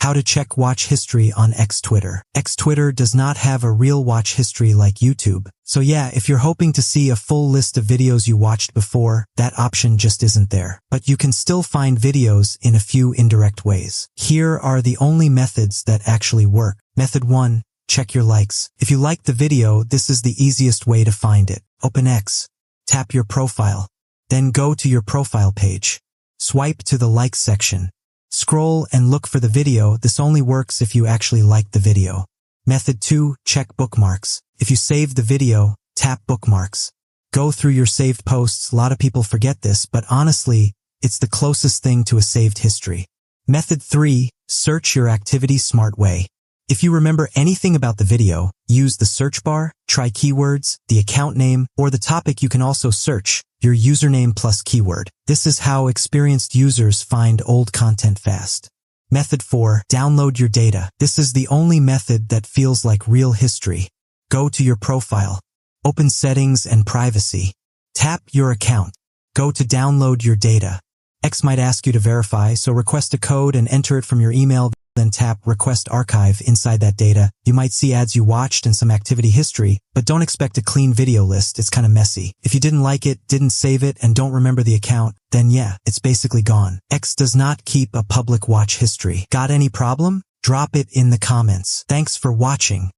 How to check watch history on X-Twitter. X-Twitter does not have a real watch history like YouTube. So yeah, if you're hoping to see a full list of videos you watched before, that option just isn't there. But you can still find videos in a few indirect ways. Here are the only methods that actually work. Method 1. Check your likes. If you liked the video, this is the easiest way to find it. Open X. Tap your profile. Then go to your profile page. Swipe to the likes section. Scroll and look for the video. This only works if you actually like the video. Method 2. Check bookmarks. If you saved the video, tap bookmarks. Go through your saved posts. A lot of people forget this, but honestly, it's the closest thing to a saved history. Method 3. Search your activity smart way. If you remember anything about the video, use the search bar, try keywords, the account name, or the topic. You can also search your username plus keyword. This is how experienced users find old content fast. Method 4. Download your data. This is the only method that feels like real history. Go to your profile. Open Settings and Privacy. Tap your account. Go to download your data. X might ask you to verify, so request a code and enter it from your email. Then tap Request Archive. Inside that data, you might see ads you watched and some activity history, but don't expect a clean video list. It's kind of messy. If you didn't like it, didn't save it, and don't remember the account, then yeah, it's basically gone. X does not keep a public watch history. Got any problem? Drop it in the comments. Thanks for watching.